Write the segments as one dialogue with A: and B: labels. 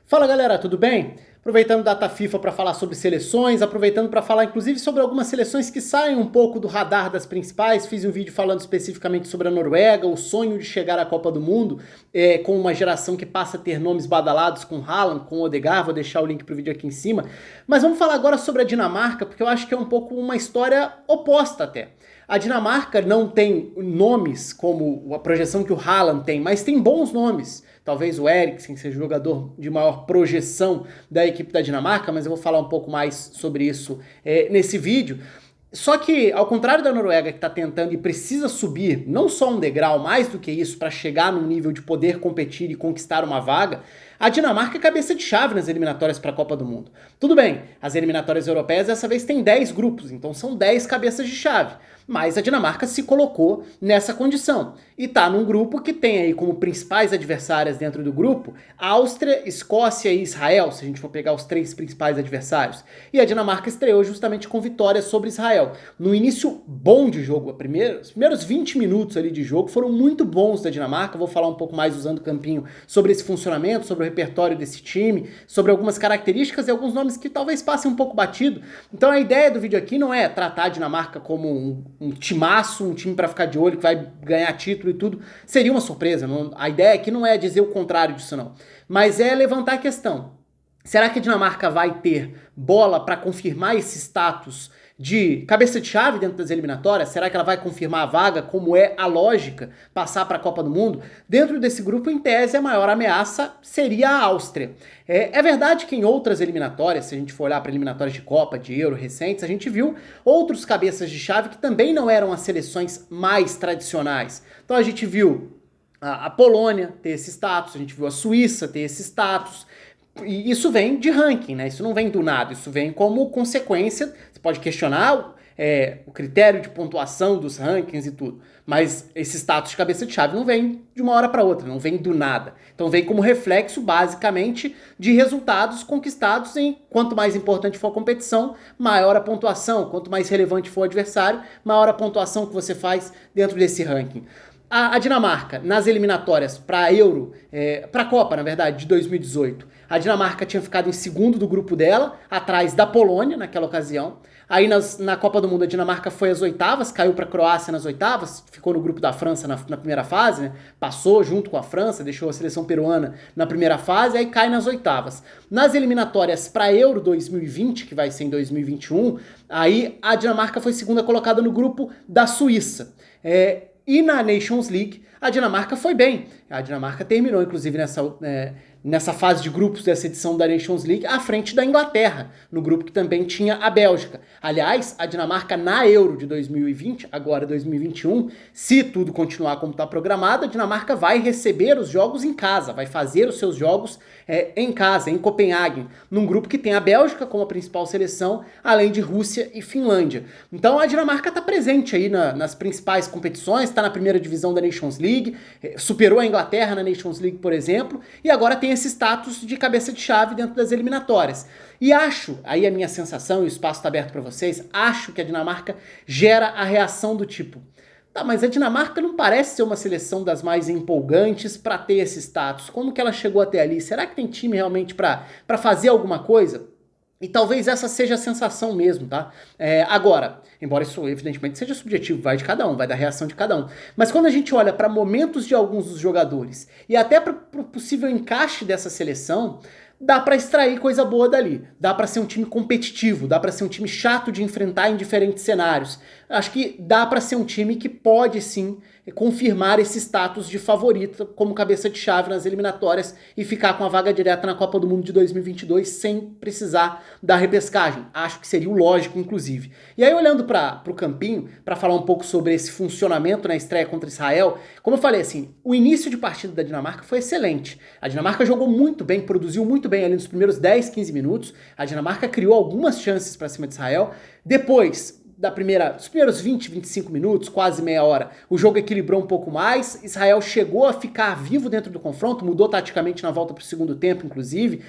A: Fala galera, tudo bem? Aproveitando data FIFA para falar sobre seleções, aproveitando para falar inclusive sobre algumas seleções que saem um pouco do radar das principais. Fiz um vídeo falando especificamente sobre a Noruega, o sonho de chegar à Copa do Mundo, com uma geração que passa a ter nomes badalados com Haaland, com Odegaard. Vou deixar o link pro vídeo aqui em cima. Mas vamos falar agora sobre a Dinamarca, porque eu acho que é um pouco uma história oposta até. A Dinamarca não tem nomes como a projeção que o Haaland tem, mas tem bons nomes. Talvez o Eriksen seja o jogador de maior projeção da equipe da Dinamarca, mas eu vou falar um pouco mais sobre isso nesse vídeo. Só que, ao contrário da Noruega, que está tentando e precisa subir não só um degrau, mais do que isso, para chegar num nível de poder competir e conquistar uma vaga, a Dinamarca é cabeça de chave nas eliminatórias para a Copa do Mundo. Tudo bem, as eliminatórias europeias dessa vez têm 10 grupos, então são 10 cabeças de chave. Mas a Dinamarca se colocou nessa condição. E tá num grupo que tem aí como principais adversárias dentro do grupo Áustria, Escócia e Israel, se a gente for pegar os três principais adversários. E a Dinamarca estreou justamente com vitória sobre Israel. No início bom de jogo, os primeiros 20 minutos ali de jogo foram muito bons da Dinamarca. Vou falar um pouco mais usando o campinho sobre esse funcionamento, sobre o repertório desse time, sobre algumas características e alguns nomes que talvez passem um pouco batido. Então a ideia do vídeo aqui não é tratar a Dinamarca como um timaço, um time para ficar de olho, que vai ganhar título e tudo. Seria uma surpresa. A ideia aqui não é dizer o contrário disso não, mas é levantar a questão. Será que a Dinamarca vai ter bola para confirmar esse status de cabeça de chave dentro das eliminatórias? Será que ela vai confirmar a vaga, como é a lógica, passar para a Copa do Mundo? Dentro desse grupo, em tese, a maior ameaça seria a Áustria. É verdade que em outras eliminatórias, se a gente for olhar para eliminatórias de Copa, de Euro recentes, a gente viu outros cabeças de chave que também não eram as seleções mais tradicionais. Então a gente viu a Polônia ter esse status, a gente viu a Suíça ter esse status. E isso vem de ranking, né? Isso não vem do nada, isso vem como consequência. Você pode questionar o critério de pontuação dos rankings e tudo, mas esse status de cabeça de chave não vem de uma hora para outra, não vem do nada. Então vem como reflexo, basicamente, de resultados conquistados em quanto mais importante for a competição, maior a pontuação, quanto mais relevante for o adversário, maior a pontuação que você faz dentro desse ranking. A Dinamarca, nas eliminatórias para a Euro, para a Copa, na verdade, de 2018, a Dinamarca tinha ficado em segundo do grupo dela, atrás da Polônia naquela ocasião. Aí na Copa do Mundo a Dinamarca foi às oitavas, caiu para a Croácia nas oitavas, ficou no grupo da França na primeira fase, né? Passou junto com a França, deixou a seleção peruana na primeira fase, aí cai nas oitavas. Nas eliminatórias para a Euro 2020, que vai ser em 2021, aí a Dinamarca foi segunda colocada no grupo da Suíça. E na Nations League, a Dinamarca foi bem. A Dinamarca terminou, inclusive, nessa fase de grupos dessa edição da Nations League, à frente da Inglaterra, no grupo que também tinha a Bélgica. Aliás, a Dinamarca na Euro de 2020, agora 2021, se tudo continuar como está programado, a Dinamarca vai receber os jogos em casa, vai fazer os seus jogos em casa, em Copenhague, num grupo que tem a Bélgica como a principal seleção, além de Rússia e Finlândia. Então a Dinamarca está presente aí nas principais competições, está na primeira divisão da Nations League, superou a Inglaterra na Nations League, por exemplo, e agora tem esse status de cabeça de chave dentro das eliminatórias. E acho, aí a minha sensação, e o espaço está aberto para vocês, acho que a Dinamarca gera a reação do tipo: tá, mas a Dinamarca não parece ser uma seleção das mais empolgantes para ter esse status. Como que ela chegou até ali? Será que tem time realmente para fazer alguma coisa? E talvez essa seja a sensação mesmo, tá? Agora, embora isso evidentemente seja subjetivo, vai de cada um, vai da reação de cada um. Mas quando a gente olha para momentos de alguns dos jogadores e até para o possível encaixe dessa seleção, dá para extrair coisa boa dali. Dá para ser um time competitivo, dá para ser um time chato de enfrentar em diferentes cenários. Acho que dá para ser um time que pode sim confirmar esse status de favorito como cabeça de chave nas eliminatórias e ficar com a vaga direta na Copa do Mundo de 2022 sem precisar da repescagem. Acho que seria o lógico, inclusive. E aí, olhando para o campinho, para falar um pouco sobre esse funcionamento na estreia contra Israel, como eu falei, assim, o início de partida da Dinamarca foi excelente. A Dinamarca jogou muito bem, produziu muito bem ali nos primeiros 10, 15 minutos. A Dinamarca criou algumas chances para cima de Israel. Depois dos primeiros 20, 25 minutos, quase meia hora, o jogo equilibrou um pouco mais, Israel chegou a ficar vivo dentro do confronto, mudou taticamente na volta para o segundo tempo, inclusive,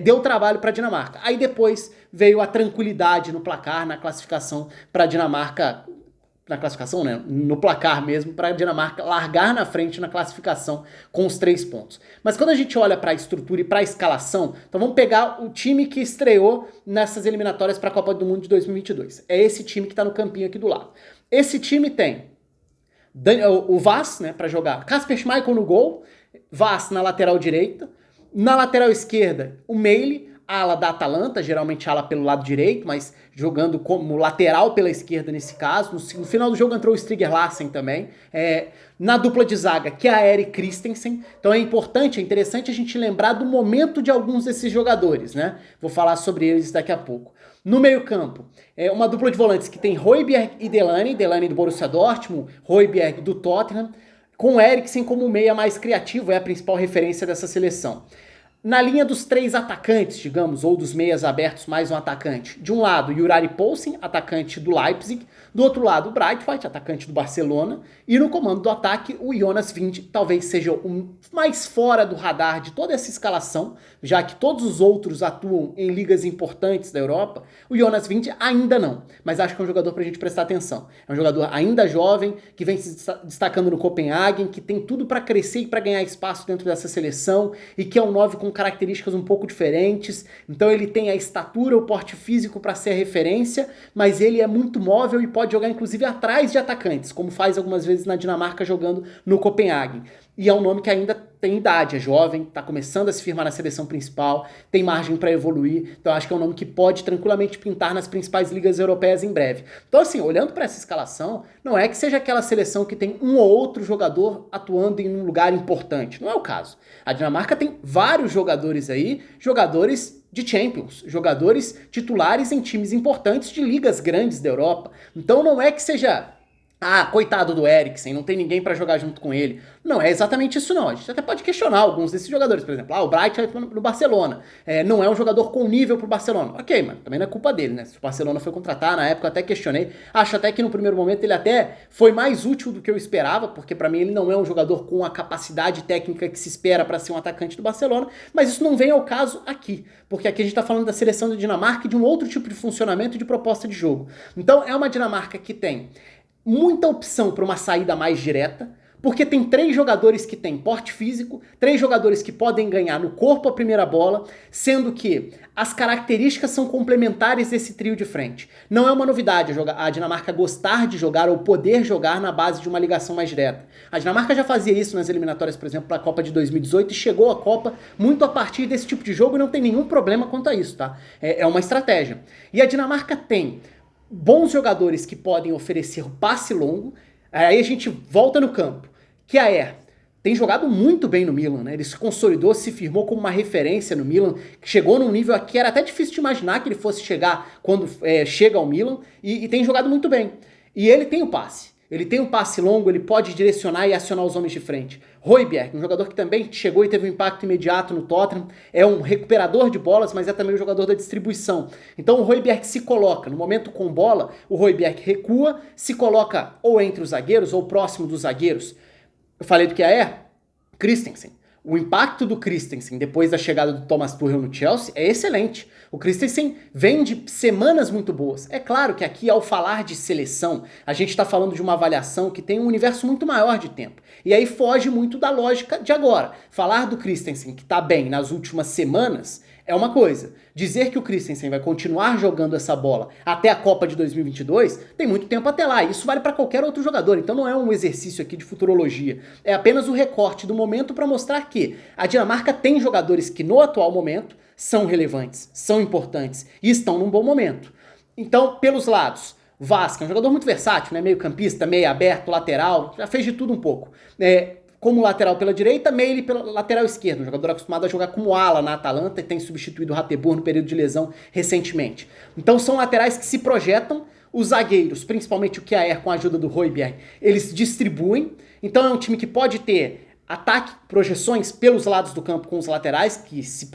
A: deu trabalho para a Dinamarca. Aí depois veio a tranquilidade no placar, na classificação para a Dinamarca na classificação, né, no placar mesmo, para a Dinamarca largar na frente na classificação com os 3 pontos. Mas quando a gente olha para a estrutura e para a escalação, então vamos pegar o time que estreou nessas eliminatórias para a Copa do Mundo de 2022. É esse time que está no campinho aqui do lado. Esse time tem o Vaz, né, para jogar, Kasper Schmeichel no gol, Vaz na lateral direita, na lateral esquerda o Meili, ala da Atalanta, geralmente ala pelo lado direito, mas jogando como lateral pela esquerda nesse caso. No final do jogo entrou o Striger Larsen também. Na dupla de zaga, que é a Erik Christensen. Então é importante, é interessante a gente lembrar do momento de alguns desses jogadores, né? Vou falar sobre eles daqui a pouco. No meio-campo, uma dupla de volantes que tem Højbjerg e Delaney do Borussia Dortmund, Højbjerg do Tottenham, com o Eriksen como meia mais criativo, é a principal referência dessa seleção. Na linha dos 3 atacantes, digamos, ou dos meias abertos mais um atacante. De um lado, Juraj Poulsen, atacante do Leipzig. Do outro lado, o Braithwaite, atacante do Barcelona. E no comando do ataque, o Jonas Wind, talvez seja o mais fora do radar de toda essa escalação, já que todos os outros atuam em ligas importantes da Europa. O Jonas Wind ainda não, mas acho que é um jogador pra gente prestar atenção. É um jogador ainda jovem, que vem se destacando no Copenhagen, que tem tudo para crescer e para ganhar espaço dentro dessa seleção, e que é um 9 com características um pouco diferentes. Então ele tem a estatura, o porte físico para ser a referência, mas ele é muito móvel e pode jogar inclusive atrás de atacantes, como faz algumas vezes na Dinamarca jogando no Copenhagen. E é um nome que ainda tem idade, é jovem, está começando a se firmar na seleção principal, tem margem para evoluir, então acho que é um nome que pode tranquilamente pintar nas principais ligas europeias em breve. Então assim, olhando para essa escalação, não é que seja aquela seleção que tem um ou outro jogador atuando em um lugar importante, não é o caso. A Dinamarca tem vários jogadores aí, jogadores de Champions, jogadores titulares em times importantes de ligas grandes da Europa. Então não é que seja... coitado do Eriksen, não tem ninguém pra jogar junto com ele. Não é exatamente isso não. A gente até pode questionar alguns desses jogadores. Por exemplo, o Bright no Barcelona. Não é um jogador com nível pro Barcelona. Ok, mas também não é culpa dele, né? Se o Barcelona foi contratar, na época eu até questionei. Acho até que no primeiro momento ele até foi mais útil do que eu esperava, porque pra mim ele não é um jogador com a capacidade técnica que se espera pra ser um atacante do Barcelona, mas isso não vem ao caso aqui, porque aqui a gente tá falando da seleção da Dinamarca e de um outro tipo de funcionamento e de proposta de jogo. Então é uma Dinamarca que tem muita opção para uma saída mais direta, porque tem 3 jogadores que têm porte físico, 3 jogadores que podem ganhar no corpo a primeira bola, sendo que as características são complementares desse trio de frente. Não é uma novidade a Dinamarca gostar de jogar ou poder jogar na base de uma ligação mais direta. A Dinamarca já fazia isso nas eliminatórias, por exemplo, para a Copa de 2018 e chegou à Copa muito a partir desse tipo de jogo e não tem nenhum problema quanto a isso, tá? É uma estratégia. E a Dinamarca tem bons jogadores que podem oferecer passe longo. Aí a gente volta no campo. Kjaer tem jogado muito bem no Milan, né? Ele se consolidou, se firmou como uma referência no Milan, que chegou num nível que era até difícil de imaginar que ele fosse chegar quando chega ao Milan, e tem jogado muito bem. E ele tem o passe. Ele tem um passe longo, ele pode direcionar e acionar os homens de frente. Højbjerg, um jogador que também chegou e teve um impacto imediato no Tottenham, é um recuperador de bolas, mas é também um jogador da distribuição. Então o Højbjerg se coloca, no momento com bola, o Højbjerg recua, se coloca ou entre os zagueiros ou próximo dos zagueiros. Eu falei do que Christensen. O impacto do Christensen depois da chegada do Thomas Tuchel no Chelsea é excelente. O Christensen vem de semanas muito boas. É claro que aqui, ao falar de seleção, a gente está falando de uma avaliação que tem um universo muito maior de tempo. E aí foge muito da lógica de agora. Falar do Christensen que está bem nas últimas semanas é uma coisa. Dizer que o Christensen vai continuar jogando essa bola até a Copa de 2022, tem muito tempo até lá. Isso vale para qualquer outro jogador. Então não é um exercício aqui de futurologia. É apenas o recorte do momento para mostrar que a Dinamarca tem jogadores que no atual momento são relevantes, são importantes e estão num bom momento. Então, pelos lados, Vaz, que é um jogador muito versátil, né? Meio campista, meio aberto, lateral, já fez de tudo um pouco. Como lateral pela direita, Meili pela lateral esquerda, um jogador acostumado a jogar como ala na Atalanta e tem substituído o Hateboer no período de lesão recentemente. Então são laterais que se projetam, os zagueiros, principalmente o Kjaer com a ajuda do Højbjerg, eles distribuem, então é um time que pode ter ataque, projeções pelos lados do campo com os laterais, que se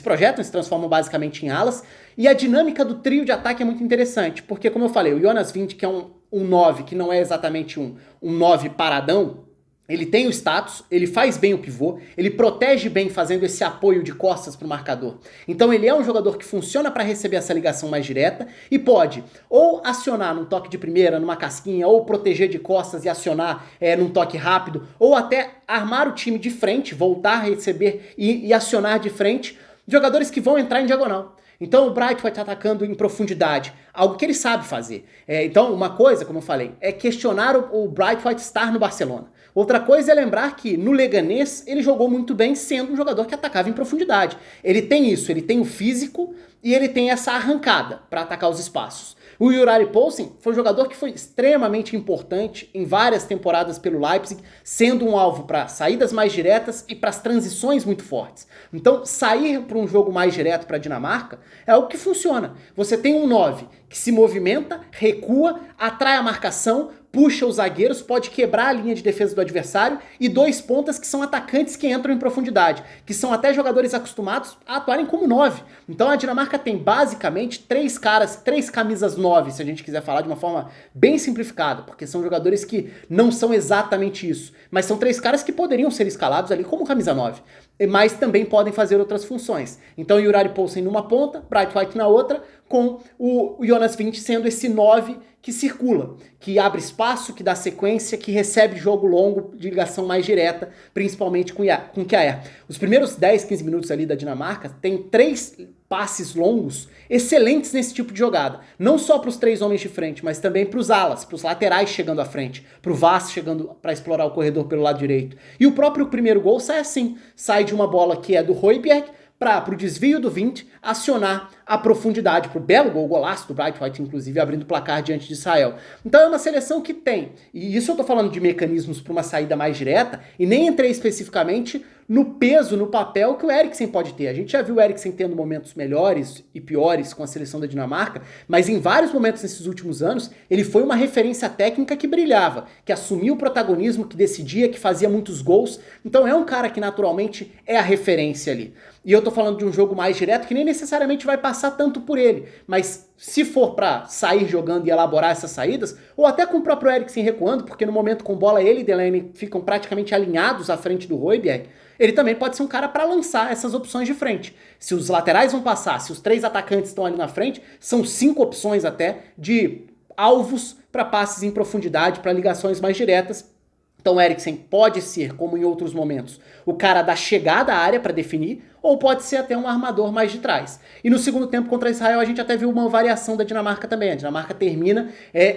A: projetam, se transformam basicamente em alas, e a dinâmica do trio de ataque é muito interessante, porque como eu falei, o Jonas Wind, que é um 9, que não é exatamente um 9 paradão, Ele tem o status, ele faz bem o pivô, ele protege bem fazendo esse apoio de costas para o marcador. Então ele é um jogador que funciona para receber essa ligação mais direta e pode ou acionar num toque de primeira, numa casquinha, ou proteger de costas e acionar num toque rápido, ou até armar o time de frente, voltar a receber e acionar de frente jogadores que vão entrar em diagonal. Então o Bright vai estar atacando em profundidade, algo que ele sabe fazer. Então uma coisa, como eu falei, é questionar o Bright White estar no Barcelona. Outra coisa é lembrar que no Leganés ele jogou muito bem sendo um jogador que atacava em profundidade. Ele tem isso, ele tem o físico e ele tem essa arrancada para atacar os espaços. O Juraj Poulsen foi um jogador que foi extremamente importante em várias temporadas pelo Leipzig, sendo um alvo para saídas mais diretas e para as transições muito fortes. Então, sair para um jogo mais direto para a Dinamarca é algo que funciona. Você tem um 9 que se movimenta, recua, atrai a marcação, puxa os zagueiros, pode quebrar a linha de defesa do adversário, e dois pontas que são atacantes que entram em profundidade, que são até jogadores acostumados a atuarem como 9. Então a Dinamarca tem basicamente três caras, três camisas 9, se a gente quiser falar de uma forma bem simplificada, porque são jogadores que não são exatamente isso, mas são três caras que poderiam ser escalados ali como camisa 9, mas também podem fazer outras funções. Então o Juraj Poulsen numa ponta, Bright White na outra, com o Jonas Wind sendo esse 9 que circula, que abre espaço, que dá sequência, que recebe jogo longo de ligação mais direta, principalmente com o Kjaer. Os primeiros 10, 15 minutos ali da Dinamarca tem 3 passes longos excelentes nesse tipo de jogada. Não só para os 3 homens de frente, mas também para os alas, para os laterais chegando à frente, para o Vass chegando para explorar o corredor pelo lado direito. E o próprio primeiro gol sai assim, sai de uma bola que é do Højbjerg, para o desvio do Wind acionar a profundidade, para o belo gol, golaço do Bright White, inclusive, abrindo o placar diante de Israel. Então é uma seleção que tem, e isso eu tô falando de mecanismos para uma saída mais direta, e nem entrei especificamente no peso, no papel que o Eriksen pode ter. A gente já viu o Eriksen tendo momentos melhores e piores com a seleção da Dinamarca, mas em vários momentos nesses últimos anos, ele foi uma referência técnica que brilhava, que assumia o protagonismo, que decidia, que fazia muitos gols. Então é um cara que naturalmente é a referência ali. E eu tô falando de um jogo mais direto que nem necessariamente vai passar tanto por ele, mas se for para sair jogando e elaborar essas saídas, ou até com o próprio Eriksen recuando, porque no momento com bola ele e Delaney ficam praticamente alinhados à frente do Højbjerg, ele também pode ser um cara para lançar essas opções de frente. Se os laterais vão passar, se os 3 atacantes estão ali na frente, são 5 opções até de alvos para passes em profundidade, para ligações mais diretas. Então o Eriksen pode ser, como em outros momentos, o cara da chegada à área para definir, ou pode ser até um armador mais de trás. E no segundo tempo contra Israel a gente até viu uma variação da Dinamarca também. A Dinamarca termina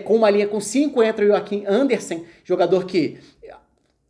A: com uma linha com 5, entra o Joachim Andersen, jogador que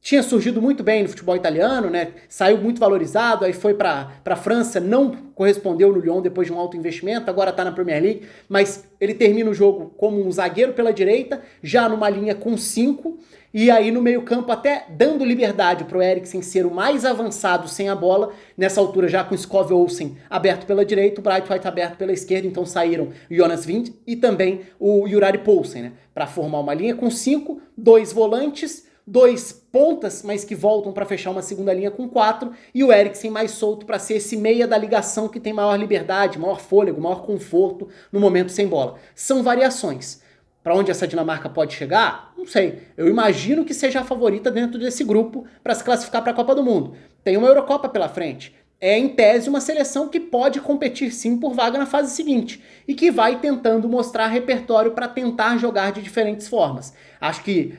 A: tinha surgido muito bem no futebol italiano, né? Saiu muito valorizado, aí foi para a França, não correspondeu no Lyon depois de um alto investimento, agora está na Premier League, mas ele termina o jogo como um zagueiro pela direita, já numa linha com 5, e aí no meio campo até dando liberdade para o Eriksen ser o mais avançado sem a bola, nessa altura já com o Skov Olsen aberto pela direita, o Bright White aberto pela esquerda, então saíram o Jonas Wind e também o Juraj Poulsen, né? Para formar uma linha com 5, 2 volantes, 2 pontas, mas que voltam para fechar uma segunda linha com 4, e o Eriksen mais solto para ser esse meia da ligação que tem maior liberdade, maior fôlego, maior conforto no momento sem bola. São variações. Para onde essa Dinamarca pode chegar? Não sei. Eu imagino que seja a favorita dentro desse grupo para se classificar para a Copa do Mundo. Tem uma Eurocopa pela frente. É, em tese, uma seleção que pode competir sim por vaga na fase seguinte e que vai tentando mostrar repertório para tentar jogar de diferentes formas. Acho que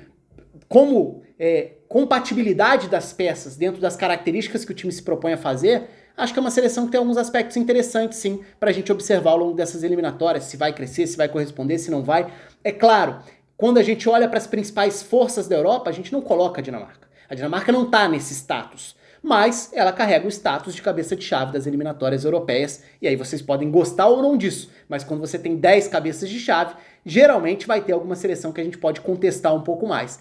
A: como compatibilidade das peças dentro das características que o time se propõe a fazer, acho que é uma seleção que tem alguns aspectos interessantes, sim, para a gente observar ao longo dessas eliminatórias, se vai crescer, se vai corresponder, se não vai. É claro, quando a gente olha para as principais forças da Europa, a gente não coloca a Dinamarca. A Dinamarca não está nesse status, mas ela carrega o status de cabeça de chave das eliminatórias europeias, e aí vocês podem gostar ou não disso, mas quando você tem 10 cabeças de chave, geralmente vai ter alguma seleção que a gente pode contestar um pouco mais.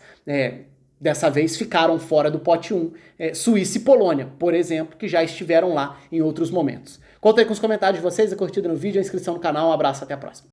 A: Dessa vez ficaram fora do pote 1, Suíça e Polônia, por exemplo, que já estiveram lá em outros momentos. Conta aí com os comentários de vocês, a curtida no vídeo, a inscrição no canal, um abraço, até a próxima.